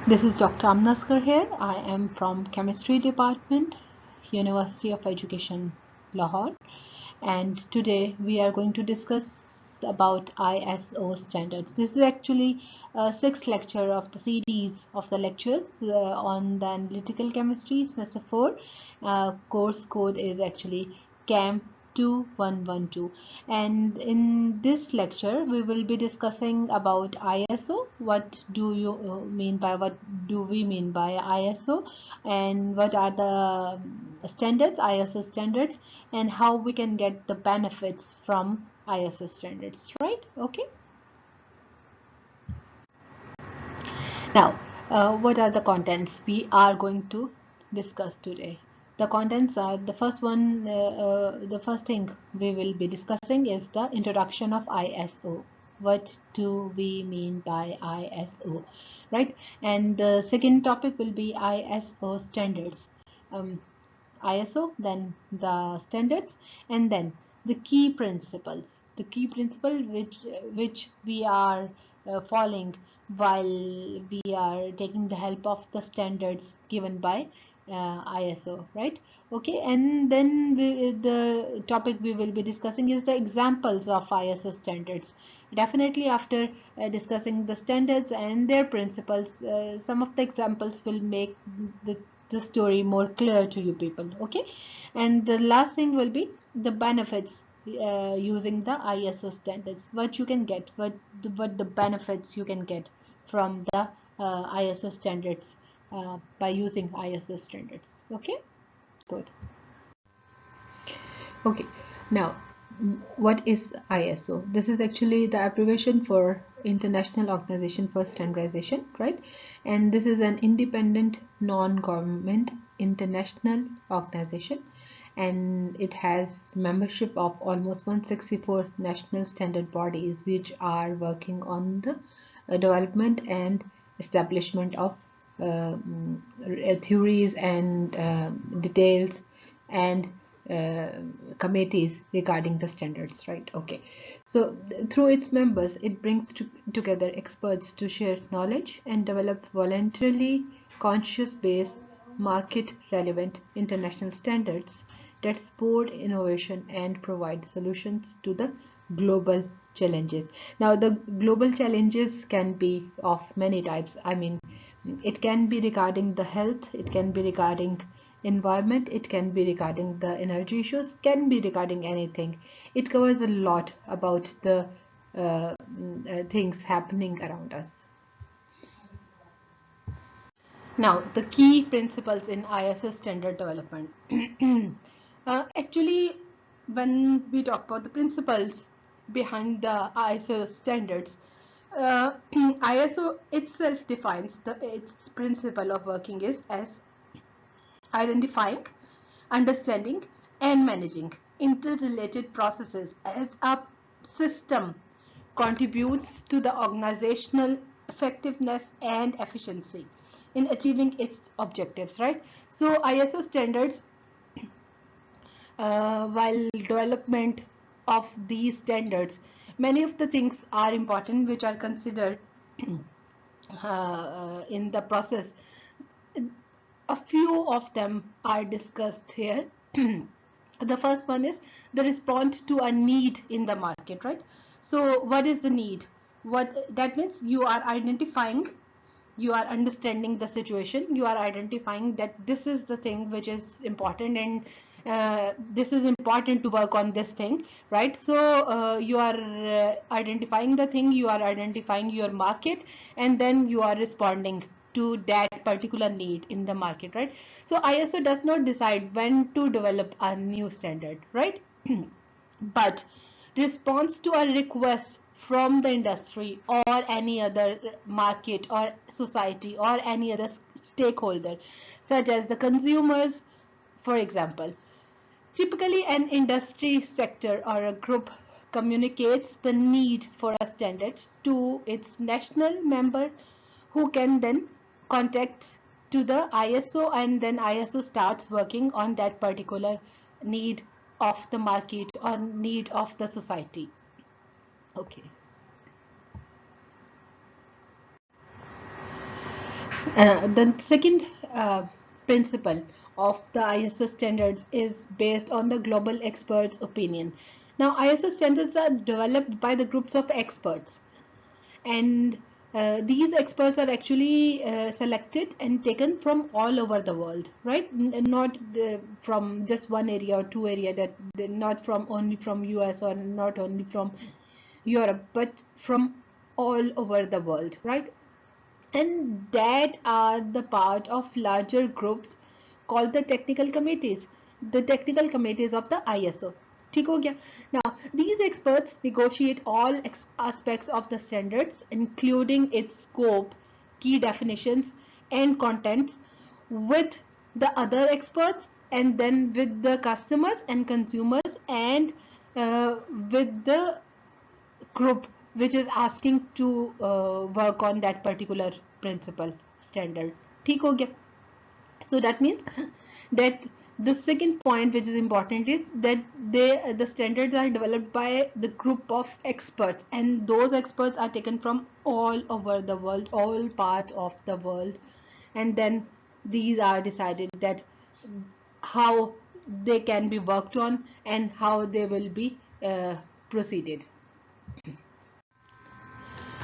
This is Dr. Asghar here. I am from Chemistry Department, University of Education, Lahore. And today we are going to discuss about ISO standards. This is actually a sixth lecture of the series of the lectures on the analytical chemistry semester 4. Course code is actually CAM 2112, and in this lecture we will be discussing about ISO. What do we mean by ISO, and what are the standards, ISO standards, and how we can get the benefits from ISO standards, right? Okay. Now, what are the contents we are going to discuss today? The contents are the first thing we will be discussing is the introduction of ISO. What do we mean by ISO, right? And the second topic will be ISO standards. ISO, then the standards, and then the key principles. The key principle which we are following while we are taking the help of the standards given by ISO, right? Okay, and then the topic we will be discussing is the examples of ISO standards. Definitely after discussing the standards and their principles, some of the examples will make the story more clear to you people. Okay, and the last thing will be the benefits using the ISO standards, what you can get, what the benefits you can get from the ISO standards by using ISO standards. Okay, good. Okay, now what is ISO? This is actually the abbreviation for International Organization for Standardization, right? And this is an independent non-government international organization, and it has membership of almost 164 national standard bodies which are working on the development and establishment of theories and details and committees regarding the standards, right? Okay, so through its members it brings together experts to share knowledge and develop voluntarily conscious based market relevant international standards that support innovation and provide solutions to the global challenges. Now the global challenges can be of many types. I mean, it can be regarding the health, it can be regarding environment, it can be regarding the energy issues, can be regarding anything. It covers a lot about the things happening around us. Now, the key principles in ISO standard development. Actually, when we talk about the principles behind the ISO standards, ISO itself defines its principle of working is as identifying, understanding, and managing interrelated processes as a system contributes to the organizational effectiveness and efficiency in achieving its objectives, right? So ISO standards, while development of these standards, many of the things are important which are considered in the process. A few of them are discussed here. The first one is the response to a need in the market, right? So what is the need? What that means, you are identifying, you are understanding the situation, you are identifying that this is the thing which is important, and this is important to work on this thing, right? So you are identifying the thing, you are identifying your market, and then you are responding to that particular need in the market, right? So ISO does not decide when to develop a new standard, right? But response to a request from the industry or any other market or society or any other stakeholder, such as the consumers, for example. Typically, an industry sector or a group communicates the need for a standard to its national member, who can then contact to the ISO, and then ISO starts working on that particular need of the market or need of the society. Okay. The second principle of the ISO standards is based on the global experts' opinion. Now, ISO standards are developed by the groups of experts, and these experts are actually selected and taken from all over the world, right? Not from just one area or two area, that not from only from US or not only from Europe, but from all over the world, right? And that are the part of larger groups called the technical committees of the ISO. ठीक हो गया? Now, these experts negotiate all aspects of the standards, including its scope, key definitions, and contents, with the other experts, and then with the customers and consumers, and with the group which is asking to work on that particular principle standard. ठीक हो गया? So that means that the second point which is important is that the standards are developed by the group of experts, and those experts are taken from all over the world, all parts of the world, and then these are decided that how they can be worked on and how they will be proceeded.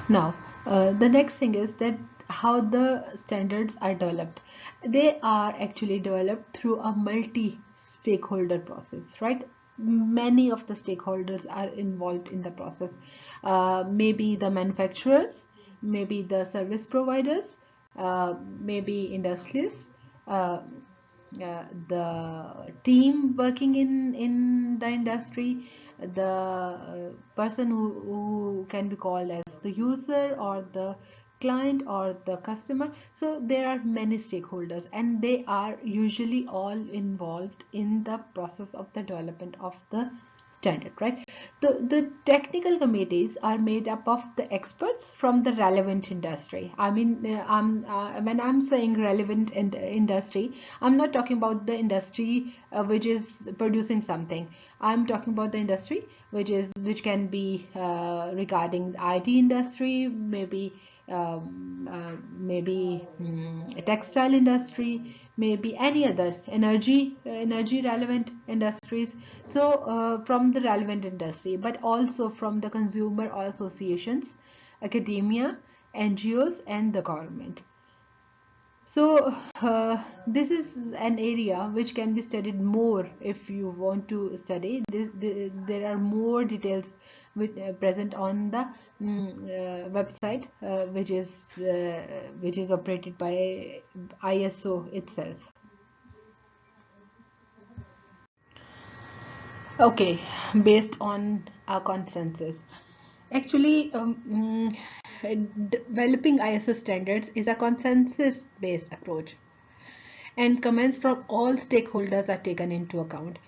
Now, the next thing is that how the standards are developed. They are actually developed through a multi-stakeholder process, right? Many of the stakeholders are involved in the process. Maybe the manufacturers, maybe the service providers, maybe industries, uh, the team working in the industry, the person who can be called as the user or the client or the customer. So there are many stakeholders, and they are usually all involved in the process of the development of the standard, right? The technical committees are made up of the experts from the relevant industry. I mean, when I'm saying relevant industry, I'm not talking about the industry which is producing something. I'm talking about the industry which can be regarding the IT industry, maybe textile industry, maybe any other energy relevant industries. So from the relevant industry, but also from the consumer associations, academia, NGOs, and the government. So this is an area which can be studied more if you want to study this. There are more details present on the website, which is operated by ISO itself. Okay, based on our consensus. Actually, developing ISO standards is a consensus-based approach, and comments from all stakeholders are taken into account.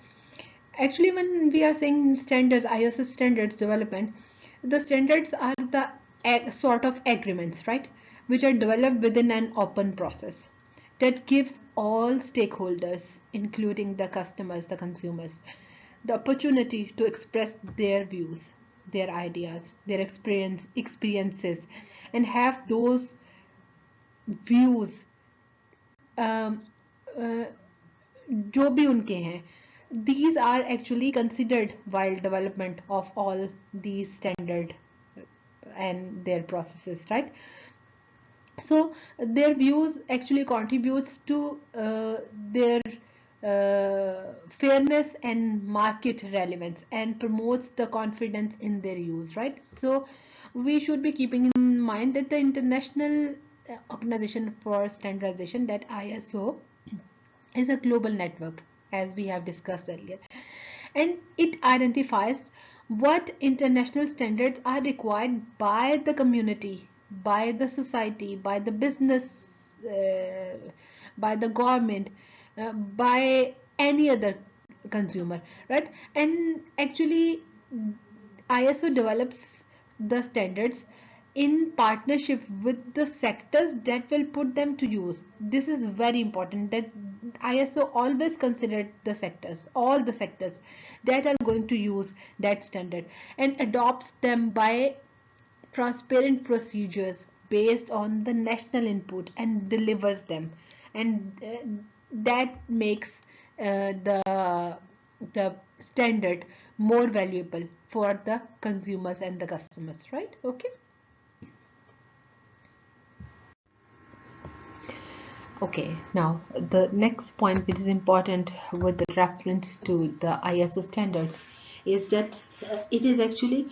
Actually, when we are saying standards, ISO standards development, the standards are the sort of agreements, right, which are developed within an open process that gives all stakeholders, including the customers, the consumers, the opportunity to express their views, their ideas, their experiences, and have those views जो भी उनके हैं, these are actually considered while development of all these standard and their processes, right? So their views actually contributes to their fairness and market relevance, and promotes the confidence in their use, right? So we should be keeping in mind that the International Organization for Standardization, that ISO, is a global network, as we have discussed earlier, and it identifies what international standards are required by the community, by the society, by the business, by the government, by any other consumer, right? And actually, ISO develops the standards in partnership with the sectors that will put them to use. This is very important, that ISO always considered the sectors, all the sectors that are going to use that standard, and adopts them by transparent procedures based on the national input and delivers them, and that makes the standard more valuable for the consumers and the customers, right? Okay. Okay, now the next point which is important with the reference to the ISO standards is that it is actually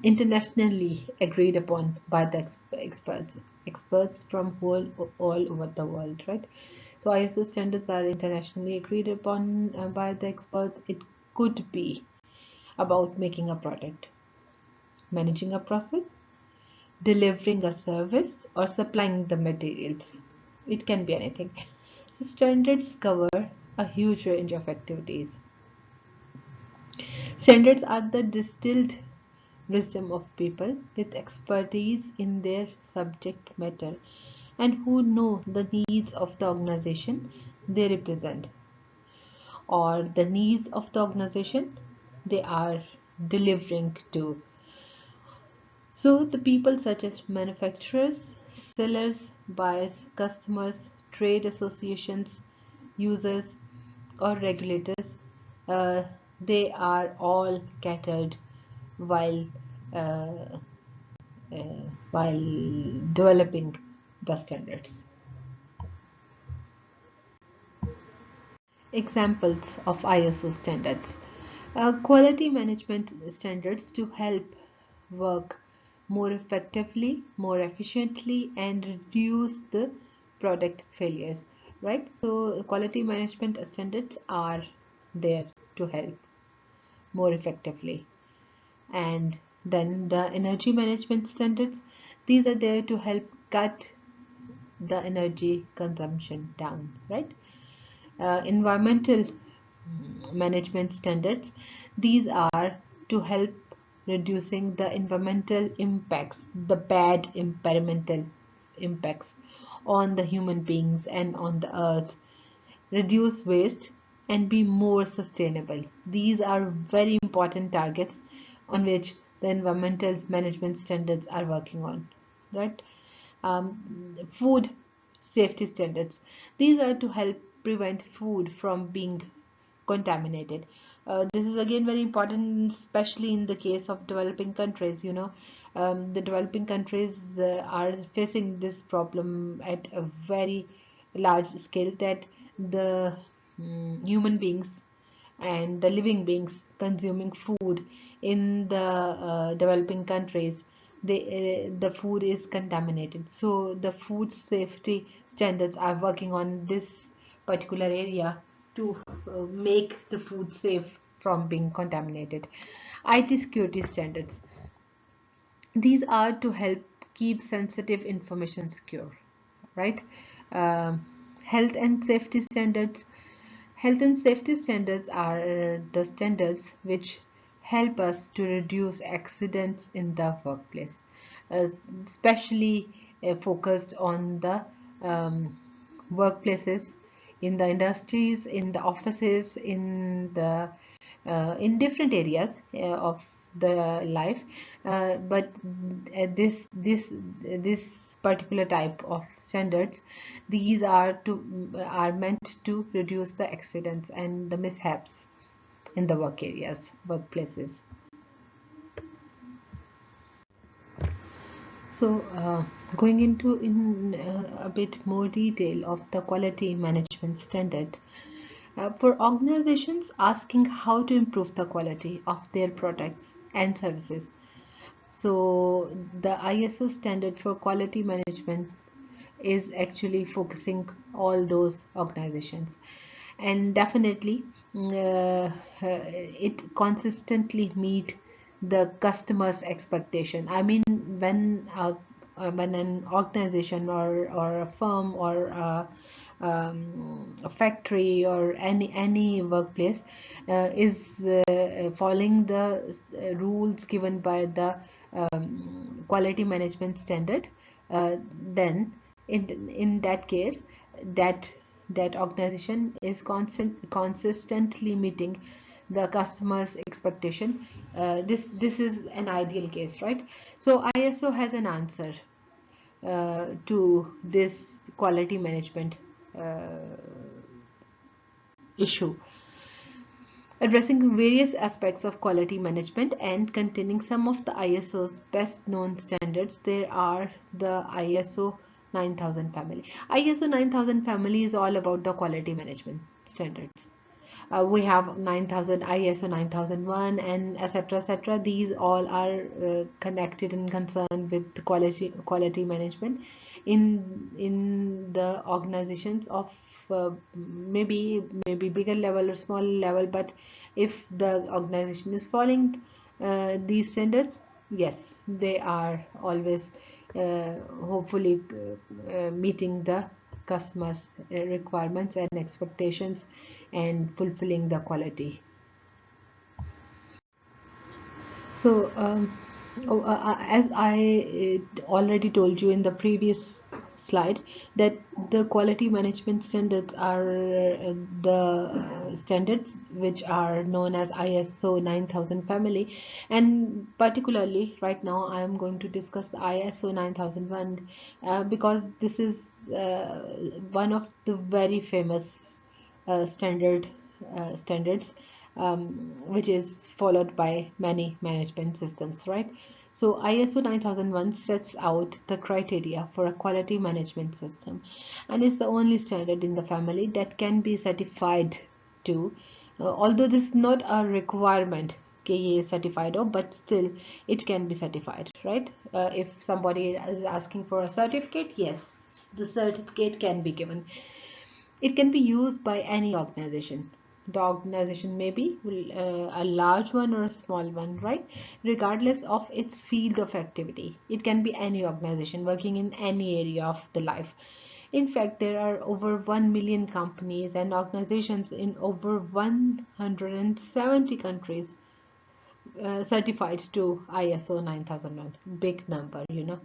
internationally agreed upon by the experts from all over the world, right? So ISO standards are internationally agreed upon by the experts. It could be about making a product, managing a process, delivering a service, or supplying the materials. It can be anything. So standards cover a huge range of activities. Standards are the distilled wisdom of people with expertise in their subject matter and who know the needs of the organization they represent or the needs of the organization they are delivering to. So the people such as manufacturers, sellers, buyers, customers, trade associations, users, or regulators, uh, they are all catered while uh, while developing the standards. Examples of ISO standards. Quality management standards to help work more effectively, more efficiently, and reduce the product failures, right? So quality management standards are there to help more effectively. And then the energy management standards, these are there to help cut the energy consumption down, right? Environmental management standards, these are to help reducing the environmental impacts, the bad environmental impacts on the human beings and on the earth, reduce waste and be more sustainable. These are very important targets on which the environmental management standards are working on, right? Food safety standards. These are to help prevent food from being contaminated. This is again very important, especially in the case of developing countries. The developing countries are facing this problem at a very large scale, that the human beings and the living beings consuming food in the developing countries, the food is contaminated. So the food safety standards are working on this particular area to make the food safe from being contaminated. IT security standards, these are to help keep sensitive information secure, right? Um Health and safety standards. Health and safety standards are the standards which help us to reduce accidents in the workplace, uh, especially focused on the um, workplaces, in the industries, in the offices, in different areas of the life. But this particular type of standards, these are meant to reduce the accidents and the mishaps in the work areas, workplaces. So going into in a bit more detail of the quality management standard, for organizations asking how to improve the quality of their products and services. So the ISO standard for quality management is actually focusing all those organizations, and definitely it consistently meet the customer's expectation. I mean, when an organization or a firm or a factory or any workplace is following the rules given by the quality management standard, then in that case, that that organization is consistently meeting the customer's expectation. This is an ideal case, right? So ISO has an answer to this quality management issue, addressing various aspects of quality management and containing some of the ISO's best known standards. There are the ISO 9000 family. ISO 9000 family is all about the quality management standards. We have 9000, ISO 9001, and etc. etc. These all are connected and concerned with the quality management in the organizations of maybe bigger level or small level. But if the organization is following these standards, yes, they are always hopefully meeting the customers' requirements and expectations and fulfilling the quality. So as I already told you in the previous slide, that the quality management standards are the standards which are known as ISO 9000 family, and particularly right now I am going to discuss the ISO 9001 because this is one of the very famous standards, which is followed by many management systems, right? So ISO 9001 sets out the criteria for a quality management system and is the only standard in the family that can be certified to, although this is not a requirement KE is certified of, but still it can be certified, right? If somebody is asking for a certificate, yes, the certificate can be given. It can be used by any organization. The organization may be a large one or a small one, right? Regardless of its field of activity. It can be any organization working in any area of the life. In fact, there are over 1 million companies and organizations in over 170 countries certified to ISO 9001. Big number, you know.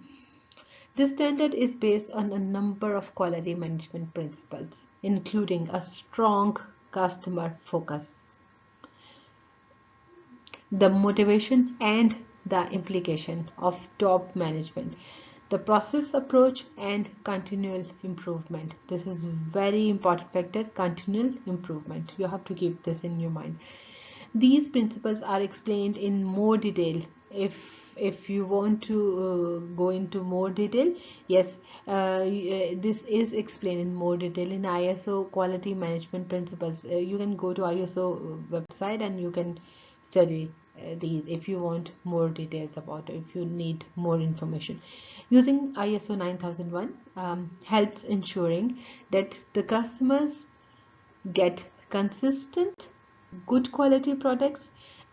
This standard is based on a number of quality management principles, including a strong customer focus, the motivation and the implication of top management, the process approach, and continual improvement. This is very important factor, continual improvement. You have to keep this in your mind. These principles are explained in more detail. If you want to go into more detail, yes, this is explained in more detail in ISO quality management principles. You can go to ISO website and you can study these if you want more details about it, if you need more information. Using ISO 9001 helps ensuring that the customers get consistent, good quality products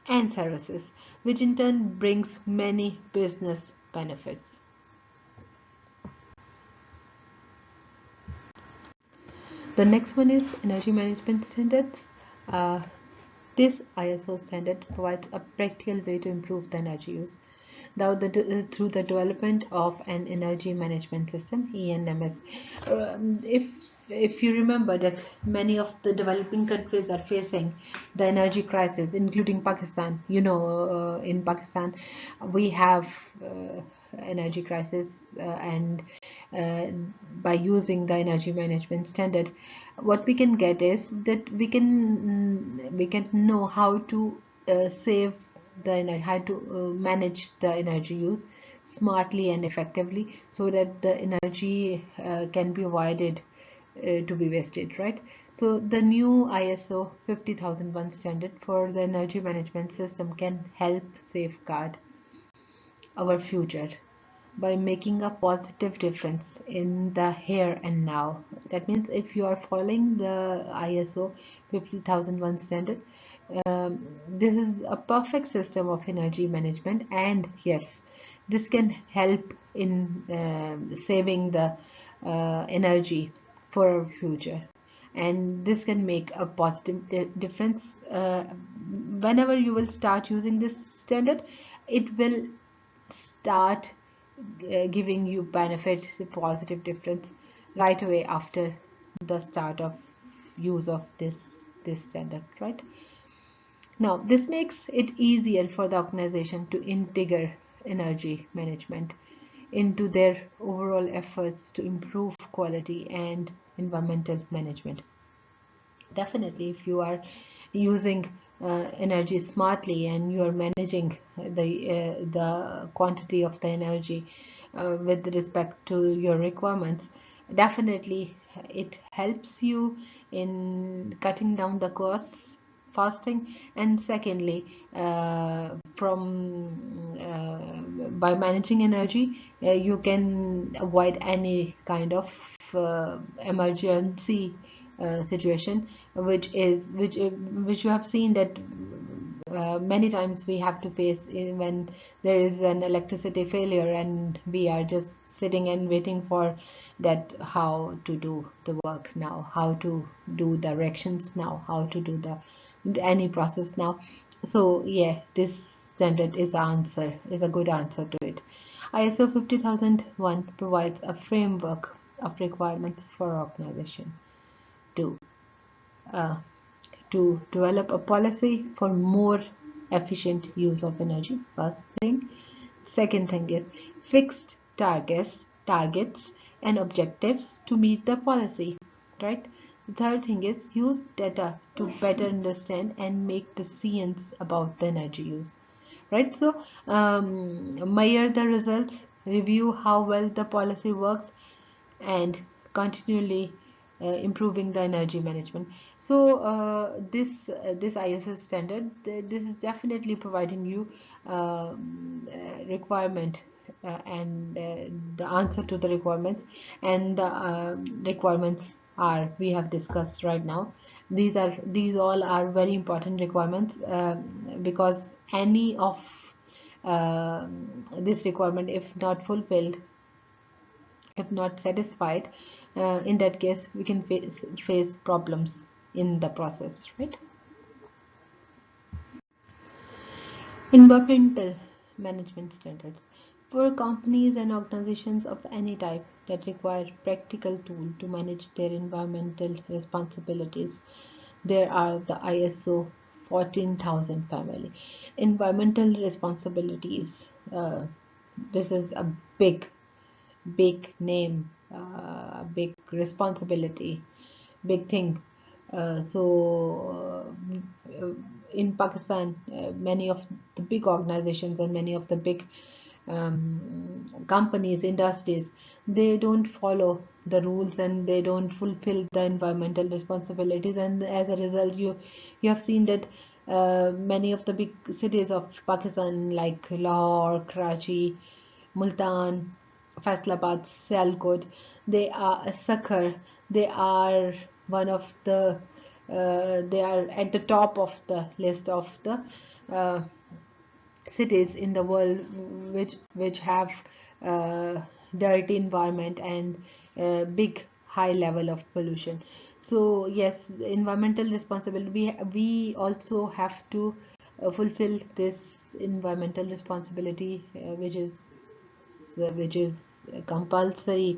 and services, which in turn brings many business benefits. The next one is energy management standards. This ISO standard provides a practical way to improve the energy use through the development of an energy management system, ENMS. If you remember that many of the developing countries are facing the energy crisis, including Pakistan. You know, in Pakistan we have energy crisis, and by using the energy management standard, what we can get is that we can know how to save the energy, how to manage the energy use smartly and effectively, so that the energy can be avoided to be wasted, right? So the new ISO 50001 standard for the energy management system can help safeguard our future by making a positive difference in the here and now. That means if you are following the ISO 50001 standard, this is a perfect system of energy management, and yes, this can help in saving the energy for our future, and this can make a positive difference. Whenever you will start using this standard, it will start giving you benefit, the positive difference right away after the start of use of this standard, right? Now, this makes it easier for the organization to integrate energy management into their overall efforts to improve quality and environmental management. Definitely, if you are using energy smartly and you are managing the quantity of the energy with respect to your requirements, definitely it helps you in cutting down the costs first thing, and secondly, from by managing energy, you can avoid any kind of emergency situation, which you have seen that many times we have to face when there is an electricity failure and we are just sitting and waiting for that how to do the work now, how to do the directions now, how to do the any process now. So yeah, this standard is a good answer to it. ISO 50001 provides a framework of requirements for organization to uh, to develop a policy for more efficient use of energy. First thing. Second thing is fixed targets and objectives to meet the policy, right? The third thing is use data to better understand and make decisions about the energy use, right? So measure the results, review how well the policy works, and continually improving the energy management. So this ISO standard, this is definitely providing you requirement and the answer to the requirements, and the requirements are we have discussed right now. These all are very important requirements, because any of this requirement, if not fulfilled, if not satisfied, in that case we can face problems in the process, right? Environmental management standards for companies and organizations of any type that require practical tool to manage their environmental responsibilities. There are the ISO 14000 family. Environmental responsibilities. This is a big name, big responsibility, big thing. In Pakistan, many of the big organizations and many of the big companies, industries, they don't follow the rules and they don't fulfill the environmental responsibilities, and as a result, you have seen that many of the big cities of Pakistan like Lahore, Karachi, Multan, Faisalabad, Sialkot, they are a sucker. They are one of the they are at the top of the list of the uh, cities in the world which have dirty environment and big high level of pollution. So yes, environmental responsibility, we also have to fulfill this environmental responsibility, which is a compulsory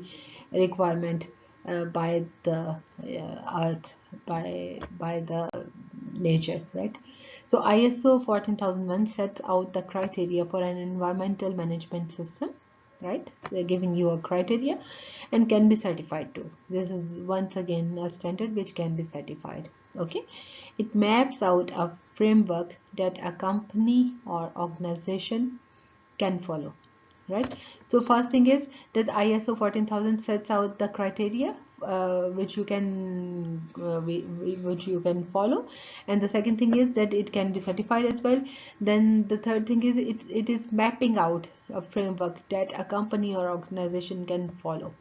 requirement by the earth, by the nature, right? So ISO 14001 sets out the criteria for an environmental management system, right? So they're giving you a criteria and can be certified too. This is once again a standard which can be certified. Okay, it maps out a framework that a company or organization can follow, right? So first thing is that ISO 14000 sets out the criteria which you can which you can follow, and the second thing is that it can be certified as well. Then the third thing is it is mapping out a framework that a company or organization can follow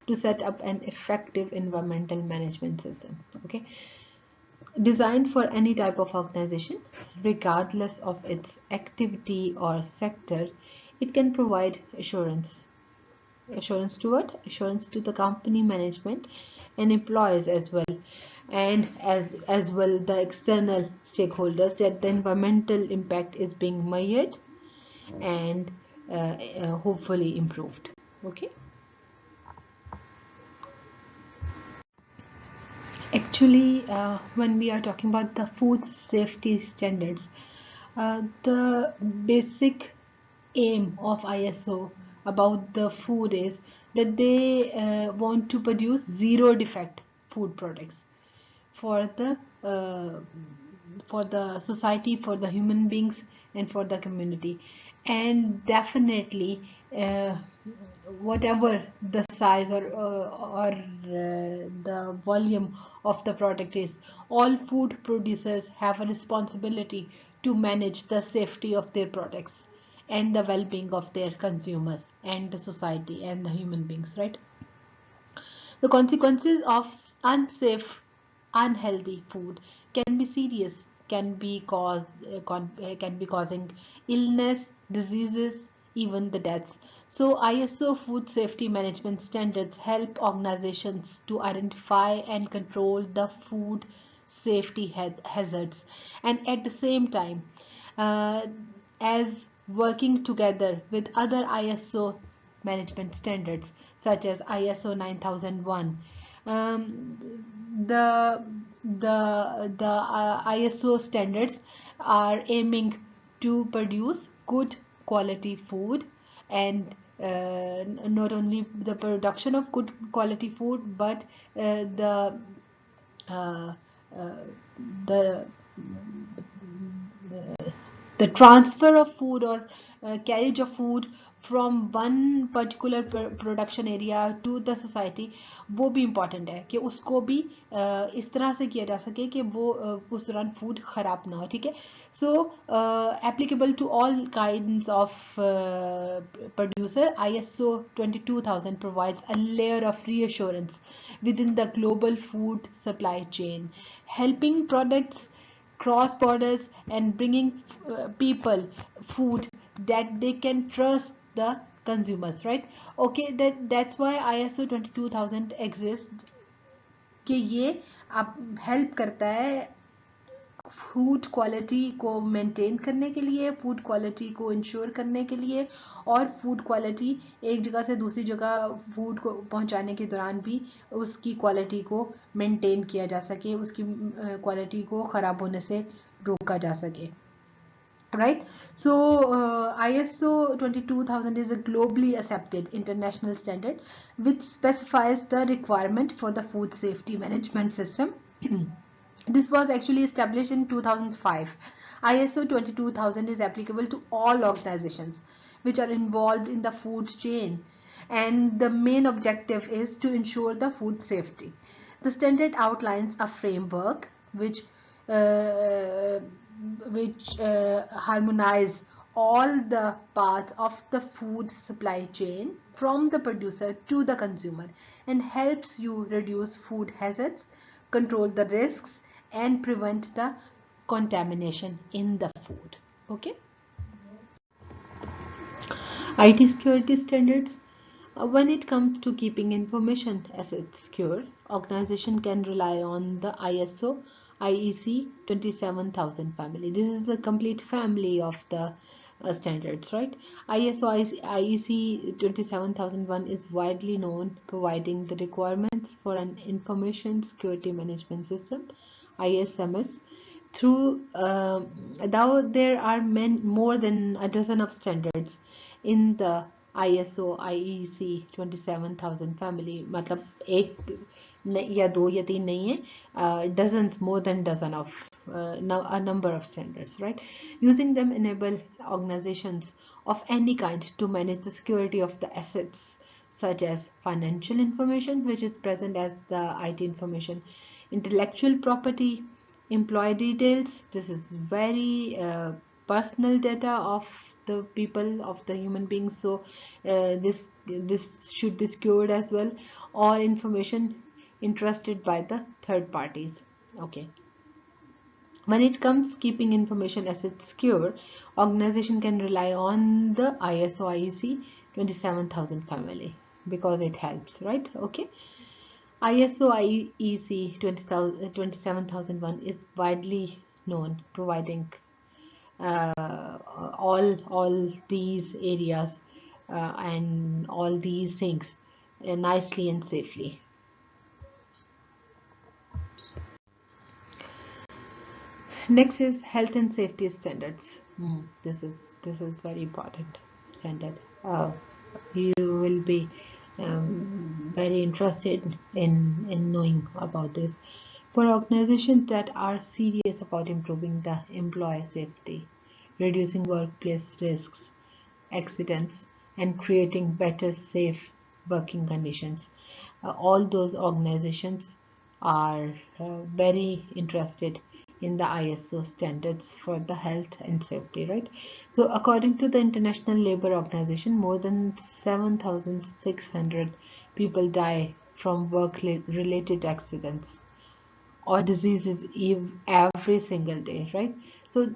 to set up an effective environmental management system. Okay, designed for any type of organization, regardless of its activity or sector. It can provide assurance. Assurance to what? Assurance to the company management and employees as well, and as well the external stakeholders, that the environmental impact is being measured and hopefully improved. Okay. Actually, when we are talking about the food safety standards, the basic aim of ISO about the food is that they want to produce zero defect food products for uh, the society, for the human beings, and for the community. And definitely, uh, whatever the size or the volume of the product is, all food producers have a responsibility to manage the safety of their products and the well-being of their consumers and the society and the human beings, right? The consequences of unsafe, unhealthy food can be serious, can be causing illness, diseases, even the deaths. So ISO food safety management standards help organizations to identify and control the food safety hazards, and at the same time, uh, as working together with other ISO management standards such as ISO 9001. The ISO standards are aiming to produce good quality food, and not only the production of good quality food, but the uh, uh, the the transfer of food or carriage of food from one particular production area to the society, वो भी important है कि उसको भी इस तरह से किया जा सके कि वो उस दौरान फूड खराब ना हो, ठीक है. So applicable to all kinds of producer, ISO 22000 provides a layer of reassurance within the global food supply chain, helping products cross borders and bringing people food that they can trust the consumers, right? Okay, that's why ISO 22000 exists, कि ये आप help करता है food quality को maintain करने के लिए, food quality को इंश्योर करने के लिए, और फूड क्वालिटी एक जगह से दूसरी जगह फूड को पहुंचाने के दौरान भी उसकी क्वालिटी को मेंटेन किया जा सके, उसकी क्वालिटी को ख़राब होने से रोका जा सके. Right. So ISO 22000 is a globally accepted international standard which specifies the requirement for the food safety management system. This was actually established in 2005. ISO 22000 is applicable to all organizations which are involved in the food chain, and the main objective is to ensure the food safety. The standard outlines a framework uh, which harmonize all the parts of the food supply chain from the producer to the consumer, and helps you reduce food hazards, control the risks, and prevent the contamination in the food. Okay. IT security standards. When it comes to keeping information assets secure, organization can rely on the ISO IEC 27000 family. This is a complete family of the standards, right? ISO IEC 27001 is widely known, providing the requirements for an information security management system, ISMS. Through though there are more than a dozen of standards in the ISO IEC 27000 family, मतलब एक या दो या तीन नहीं है, dozens, more than dozen of a number of standards, right? Using them enable organizations of any kind to manage the security of the assets such as financial information, which is present as the IT information, intellectual property, employee details. This is very personal data of the people, of the human beings, so this should be secured as well, or information entrusted by the third parties. Okay. When it comes keeping information assets secure, organization can rely on the ISO IEC 27000 family because it helps, right? Okay. ISO IEC 27001 is widely known, providing all these areas and all these things nicely and safely. Next is health and safety standards. This is very important standard. You will be very interested in knowing about this. For organizations that are serious about improving the employee safety, reducing workplace risks, accidents, and creating better safe working conditions, all those organizations are very interested in the ISO standards for the health and safety, right? So according to the International Labour Organization, more than 7,600 people die from work-related accidents or diseases every single day, right? So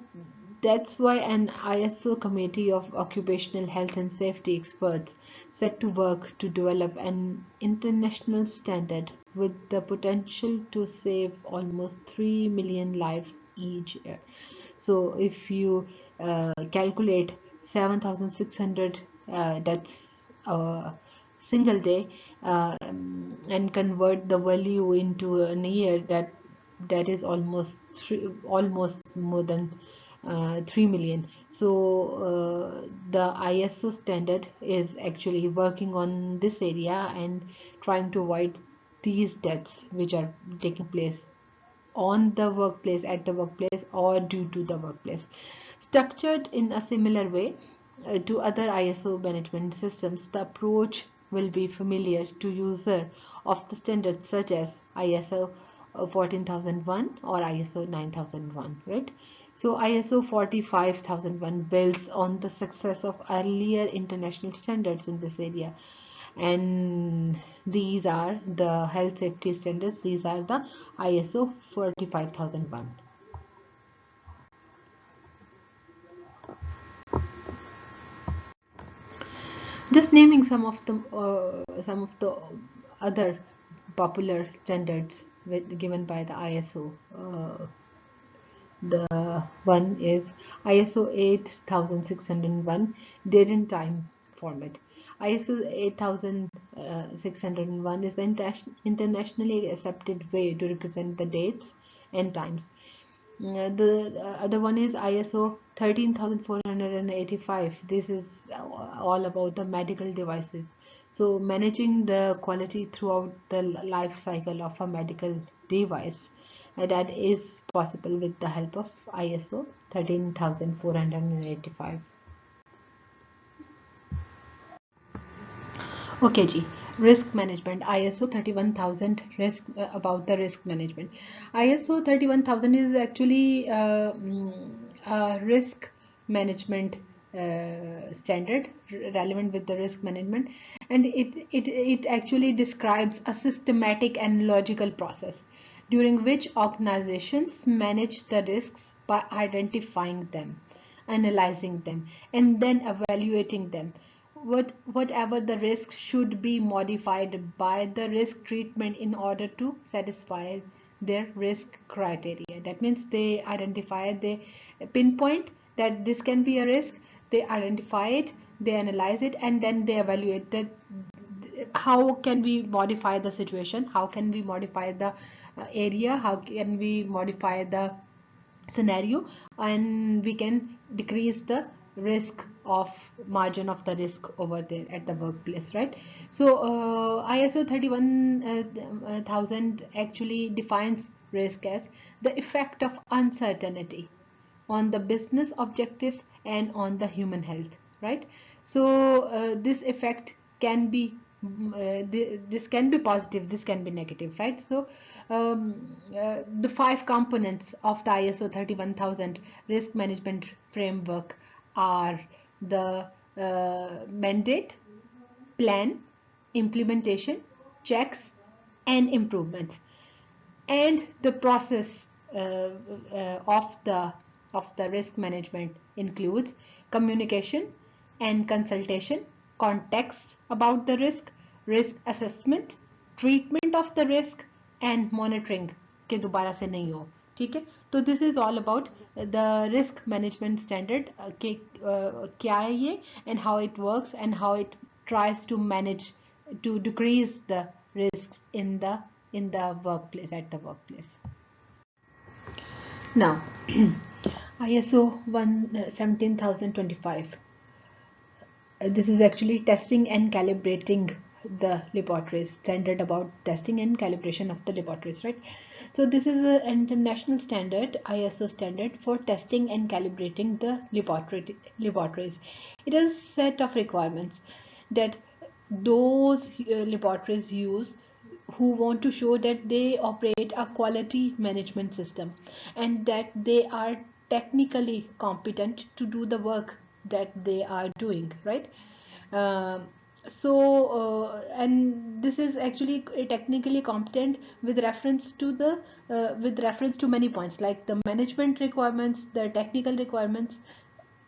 that's why an ISO committee of occupational health and safety experts set to work to develop an international standard with the potential to save almost 3 million lives each year. So if you calculate 7,600 deaths a single day and convert the value into a year, that is almost more than 3 million. So the ISO standard is actually working on this area and trying to avoid these deaths which are taking place on the workplace, at the workplace, or due to the workplace. Structured in a similar way to other ISO management systems, the approach will be familiar to user of the standards such as ISO 14001 or ISO 9001, right? So ISO 45001 builds on the success of earlier international standards in this area, and these are the health safety standards. These are the ISO 45001. Just naming some of the other popular standards given by the ISO. The one is ISO 8601 date and time format. ISO 8601 is the internationally accepted way to represent the dates and times. The other one is ISO 13485. This is all about the medical devices. So managing the quality throughout the life cycle of a medical device, that is possible with the help of ISO 13485. Okay, G. Risk management, ISO 31000, risk about the risk management. ISO 31000 is actually a risk management standard relevant with the risk management, and it actually describes a systematic and logical process during which organizations manage the risks by identifying them, analyzing them, and then evaluating them. Whatever the risk should be modified by the risk treatment in order to satisfy their risk criteria. That means they identify, they pinpoint that this can be a risk, they identify it, they analyze it, and then they evaluate that how can we modify the situation, how can we modify the area, how can we modify the scenario, and we can decrease the risk of margin of the risk over there at the workplace, right? So ISO 31000 actually defines risk as the effect of uncertainty on the business objectives and on the human health, right? So this effect can be this can be positive, this can be negative, right? So the 5 components of the ISO 31000 risk management framework are the mandate, plan, implementation, checks, and improvements. And the process of the risk management includes communication and consultation, context about the risk, risk assessment, treatment of the risk, and monitoring के दोबारा से नहीं हो, ठीक है? तो this is all about the risk management standard के क्या है ये, and how it works, and how it tries to manage, to decrease the risks in the workplace, at the workplace. Now, ISO 17025. This is actually testing and calibrating the laboratories, standard about testing and calibration of the laboratories, right? So this is an international standard, ISO standard for testing and calibrating the laboratories. It is a set of requirements that those laboratories use who want to show that they operate a quality management system and that they are technically competent to do the work that they are doing, right? Um and this is actually technically competent with reference to the many points like the management requirements, the technical requirements,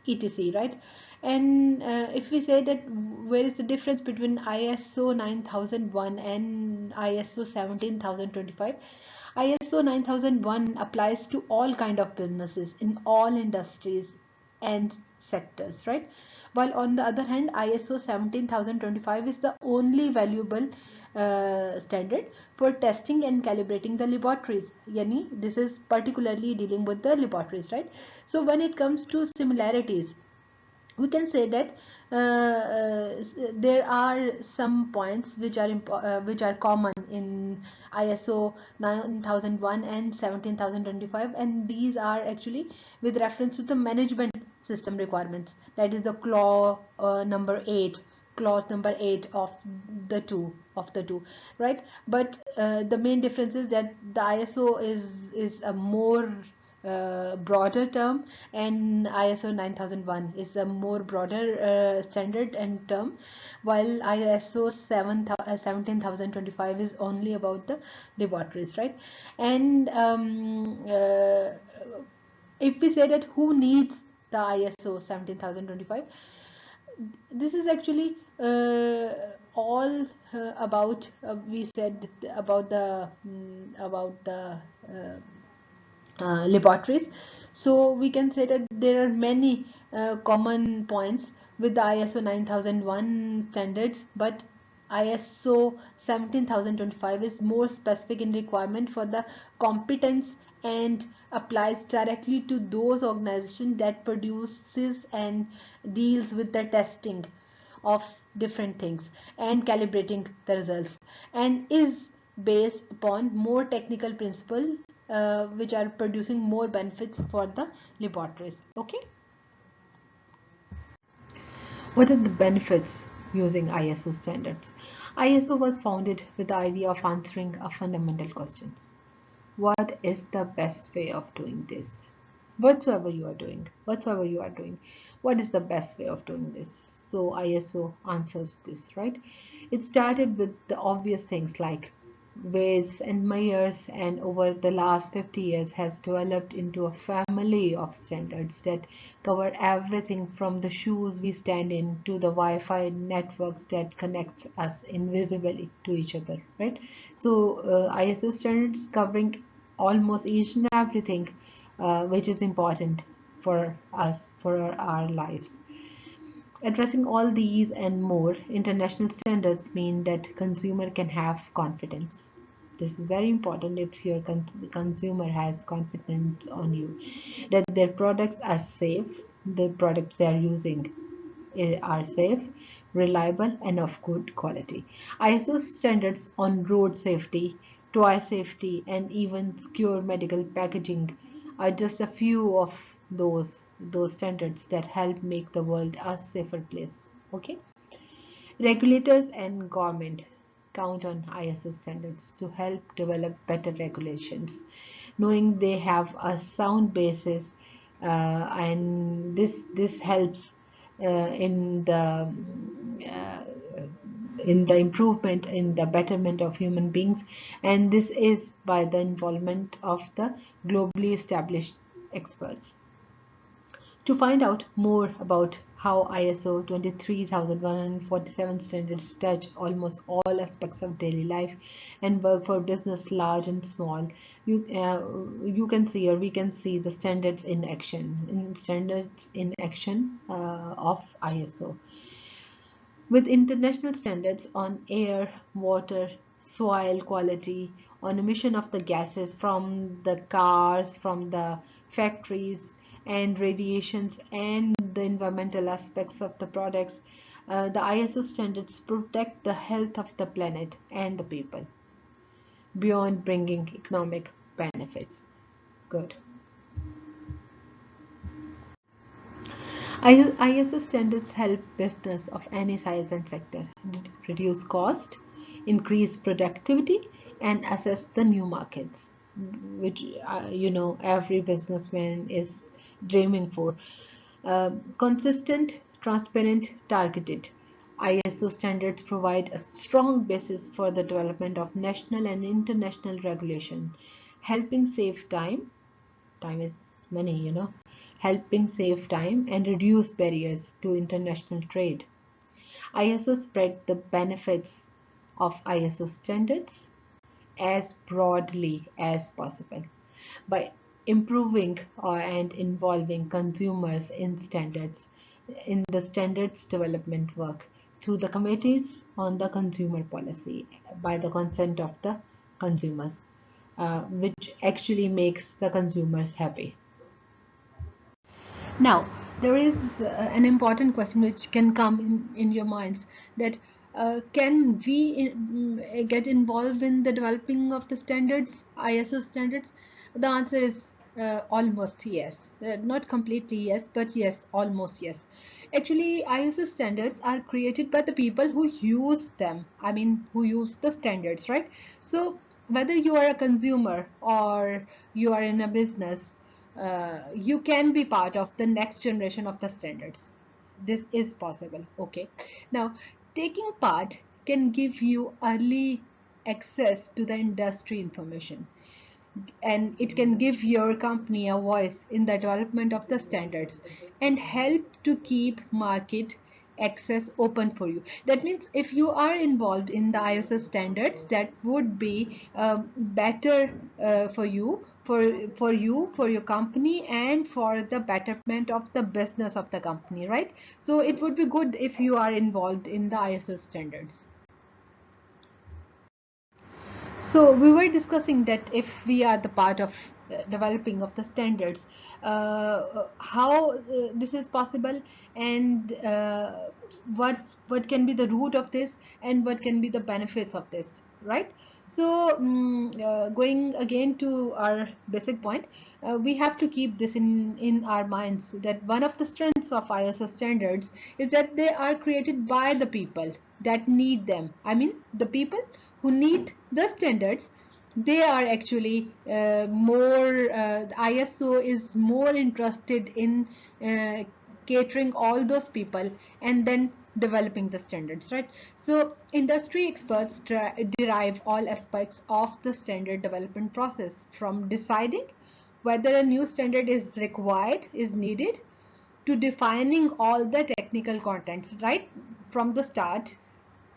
etc, right? And if we say that where is the difference between ISO 9001 and ISO 17025, ISO 9001 applies to all kind of businesses in all industries and sectors, right? While on the other hand, ISO 17025 is the only valuable standard for testing and calibrating the laboratories. Yani, this is particularly dealing with the laboratories, right? So when it comes to similarities, we can say that there are some points which are common in ISO 9001 and 17025, and these are actually with reference to the management system requirements. That is the clause number 8 of the two, right? But the main difference is that the ISO is a more broader term, and ISO 9001 is a more broader standard and term, while ISO 17025 is only about the laboratories, right? And if we say that who needs the ISO 17025, this is actually all about we said about the laboratories. So we can say that there are many common points with the ISO 9001 standards, but ISO 17025 is more specific in requirement for the competence and applies directly to those organizations that produces and deals with the testing of different things and calibrating the results, and is based upon more technical principles which are producing more benefits for the laboratories. Okay, what are the benefits using ISO standards? ISO was founded with the idea of answering a fundamental question: what is the best way of doing this? Whatsoever you are doing, what is the best way of doing this? So ISO answers this, right? It started with the obvious things like weights and measures, and over the last 50 years has developed into a family of standards that cover everything from the shoes we stand in to the Wi-Fi networks that connects us invisibly to each other, right? So ISO standards covering almost each and everything which is important for us, for our lives. Addressing all these and more, international standards mean that consumer can have confidence. This is very important. If your consumer has confidence on you, that their products are safe, the products they are using are safe, reliable, and of good quality. ISO standards on road safety, toy safety, and even secure medical packaging are just a few of those standards that help make the world a safer place. Okay, regulators and government count on ISO standards to help develop better regulations, knowing they have a sound basis, and this helps uh, in the improvement, in the betterment of human beings, and this is by the involvement of the globally established experts. To find out more about how ISO 23147 standards touch almost all aspects of daily life and work for business large and small, you can see, or we can see, the standards in action of ISO. With international standards on air, water, soil quality, on emission of the gases from the cars, from the factories, and radiations and the environmental aspects of the products. The ISO standards protect the health of the planet and the people beyond bringing economic benefits. Good. ISO standards help business of any size and sector reduce cost, increase productivity, and assess the new markets, which every businessman is dreaming for. Consistent, transparent, targeted. ISO standards provide a strong basis for the development of national and international regulation, helping save time. Time is money, helping save time and reduce barriers to international trade. ISO spread the benefits of ISO standards as broadly as possible by improving and involving consumers in the standards development work through the committees on the consumer policy by the consent of the consumers, which actually makes the consumers happy. Now, there is an important question which can come in your minds, that can we get involved in the developing of the standards, ISO standards? The answer is almost yes. Not completely yes, but yes, almost yes. Actually, ISO standards are created by the people who use them. I mean, who use the standards, right? So whether you are a consumer or you are in a business, you can be part of the next generation of the standards. This is possible. Okay. Now, taking part can give you early access to the industry information, and it can give your company a voice in the development of the standards and help to keep market access open for you. That means if you are involved in the ISO standards, that would be better for you, for your company, and for the betterment of the business of the company, right? So it would be good if you are involved in the ISO standards. So we were discussing that if we are the part of developing of the standards, how this is possible, and what can be the root of this, and what can be the benefits of this, right? So going again to our basic point, we have to keep this in our minds, that one of the strengths of ISO standards is that they are created by the people that need them. I mean, the people who need the standards, they are actually ISO is more interested in catering all those people and then developing the standards, right? So industry experts derive all aspects of the standard development process, from deciding whether a new standard is required, is needed, to defining all the technical contents, right from the start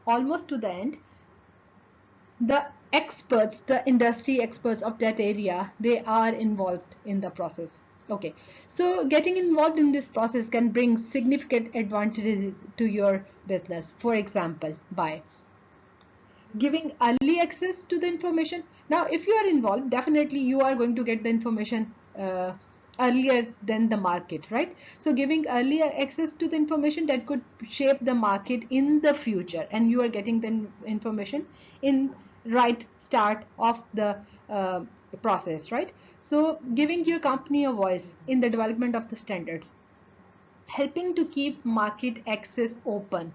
almost to the end. The experts, the industry experts of that area, they are involved in the process. Okay, so getting involved in this process can bring significant advantages to your business. For example, by giving early access to the information. Now, if you are involved, definitely you are going to get the information earlier than the market, right? So giving earlier access to the information that could shape the market in the future, and you are getting the information in right start of the process, right? So giving your company a voice in the development of the standards, helping to keep market access open.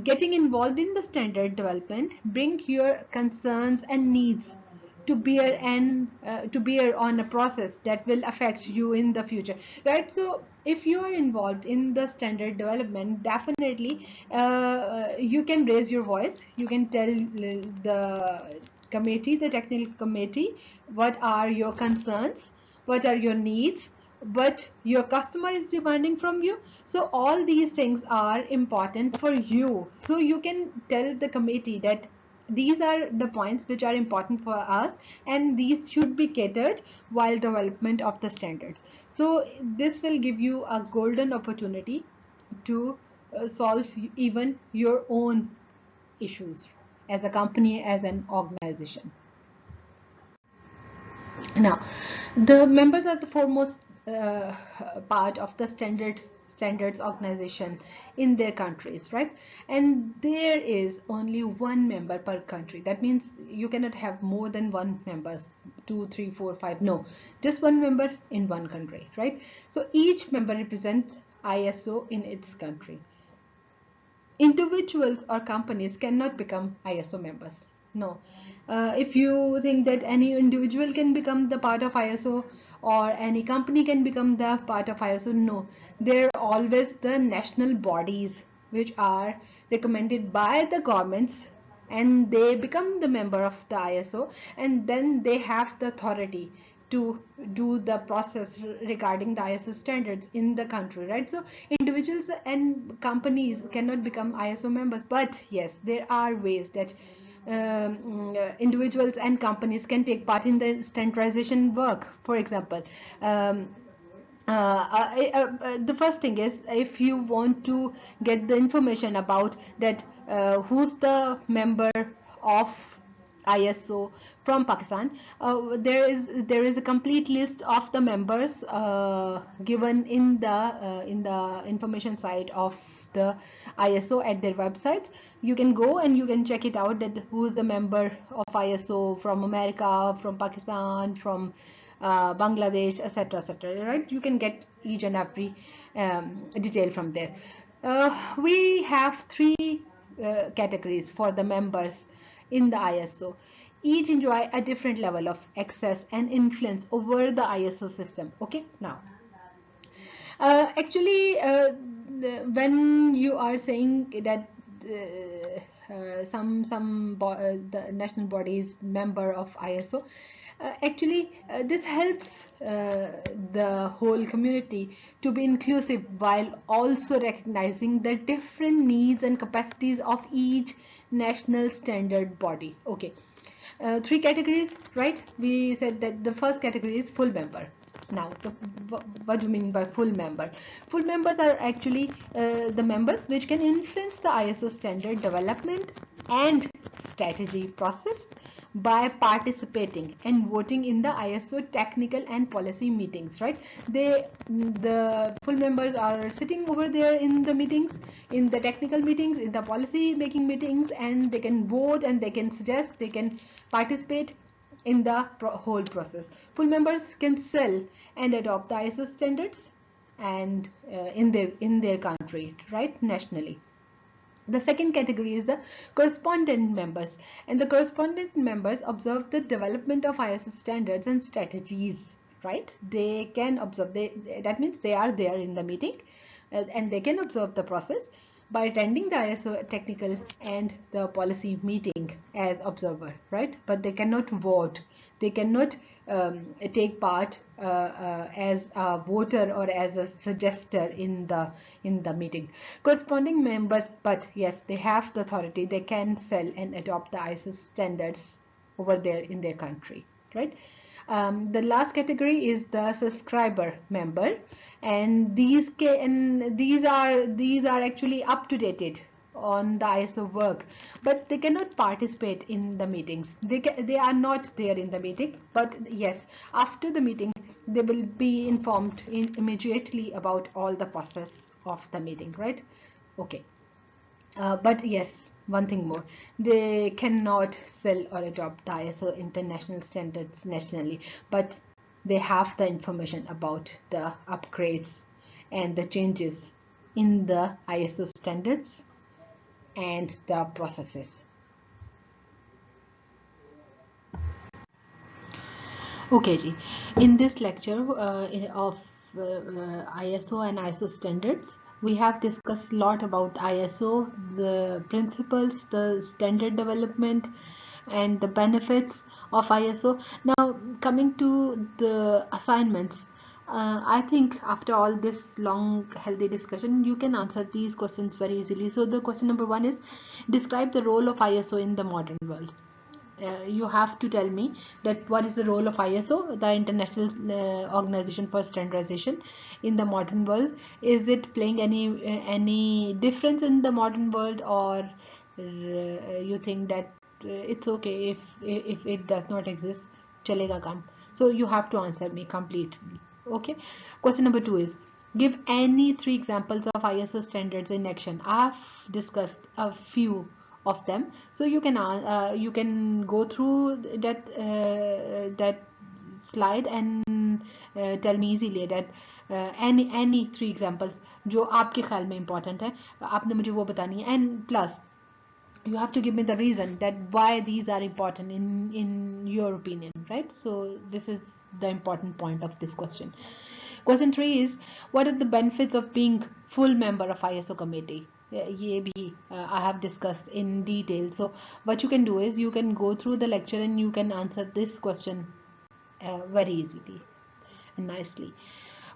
Getting involved in the standard development, bring your concerns and needs to bear, and to bear on a process that will affect you in the future, right? So if you are involved in the standard development, definitely you can raise your voice, you can tell the committee, the technical committee, what are your concerns, what are your needs, what your customer is demanding from you. So all these things are important for you, so you can tell the committee that these are the points which are important for us, and these should be catered while development of the standards. So this will give you a golden opportunity to solve even your own issues as a company, as an organization. Now, the members are the foremost part of the standards organization in their countries, right? And there is only one member per country. That means you cannot have more than one members, two, three, four, five. No, just one member in one country, right? So each member represents ISO in its country. Individuals or companies cannot become ISO members. No. If you think that any individual can become the part of ISO or any company can become the part of ISO, no. They're always the national bodies which are recommended by the governments, and they become the member of the ISO, and then they have the authority to do the process regarding the ISO standards in the country, right? So individuals and companies cannot become ISO members, but yes, there are ways that individuals and companies can take part in the standardization work. For example, the first thing is, if you want to get the information about that who's the member of ISO from Pakistan, there is a complete list of the members given in the information site of the ISO at their website. You can go and you can check it out, that who's the member of ISO from America, from Pakistan, from Bangladesh, etc., etc. Right? You can get each and every detail from there. We have three categories for the members in the ISO. Each enjoy a different level of access and influence over the ISO system. Okay, now actually, when you are saying that the national bodies member of ISO, actually this helps the whole community to be inclusive while also recognizing the different needs and capacities of each national standard body. Okay, three categories, right? We said that the first category is full member. Now, what do you mean by full member? Full members are actually the members which can influence the ISO standard development and strategy process by participating and voting in the ISO technical and policy meetings, right? The full members are sitting over there in the meetings, in the technical meetings, in the policy making meetings, and they can vote and they can suggest, they can participate in the whole process. Full members can sell and adopt the ISO standards and in their country, right, nationally. The second category is the correspondent members, and the correspondent members observe the development of ISO standards and strategies, right? They can observe, that means they are there in the meeting, and they can observe the process by attending the ISO technical and the policy meeting as observer, right? But they cannot vote, they cannot take part as a voter or as a suggester in the meeting. Corresponding members, but yes, they have the authority, they can sell and adopt the ISO standards over there in their country, right? The last category is the subscriber member, and these are actually up to date on the ISO work, but they cannot participate in the meetings. They are not there in the meeting, but yes, after the meeting they will be informed immediately about all the process of the meeting, right? Okay. But yes, one thing more, they cannot sell or adopt the ISO international standards nationally, but they have the information about the upgrades and the changes in the ISO standards and the processes. Okay, Ji. In this lecture of ISO and ISO standards, we have discussed a lot about ISO, the principles, the standard development, and the benefits of ISO. Now, coming to the assignments, I think after all this long, healthy discussion, you can answer these questions very easily. So, the question number one is, describe the role of ISO in the modern world. You have to tell me that what is the role of ISO, the International Organization for Standardization, in the modern world. Is it playing any difference in the modern world, or you think that it's okay if it does not exist, chalega kam? So you have to answer me completely. Okay. Question number 2 is, give any 3 examples of ISO standards in action. I've discussed a few of them, so you can go through that slide and tell me easily that any 3 examples जो आपके ख्याल में important है, आपने मुझे वो बतानी है, and plus you have to give me the reason that why these are important in your opinion, right? So this is the important point of this question. Question 3 is, what are the benefits of being full member of ISO committee? ये भी I have discussed in detail. So what you can do is you can go through the lecture and you can answer this question very easily and nicely.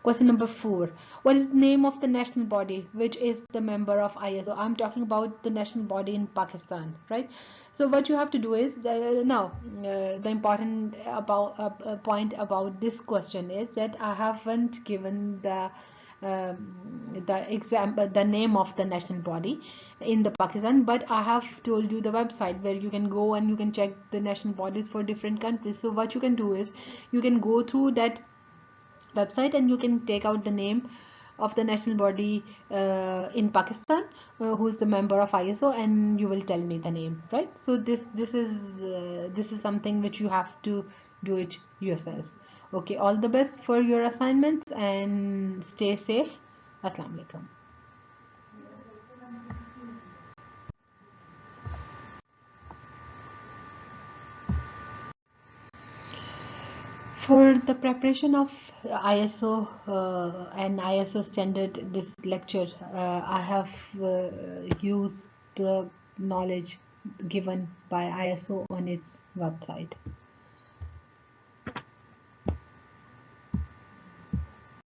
Question number 4. What is the name of the national body which is the member of ISO? I'm talking about the national body in Pakistan, right? So what you have to do is, the important point about this question is that I haven't given the name of the national body in the Pakistan, but I have told you the website where you can go and you can check the national bodies for different countries. So what you can do is you can go through that website and you can take out the name of the national body in Pakistan who's the member of ISO, and you will tell me the name, right? So this is something which you have to do it yourself. Okay, all the best for your assignments and stay safe. Assalamu alaikum. For the preparation of ISO and ISO standard, this lecture, I have used the knowledge given by ISO on its website.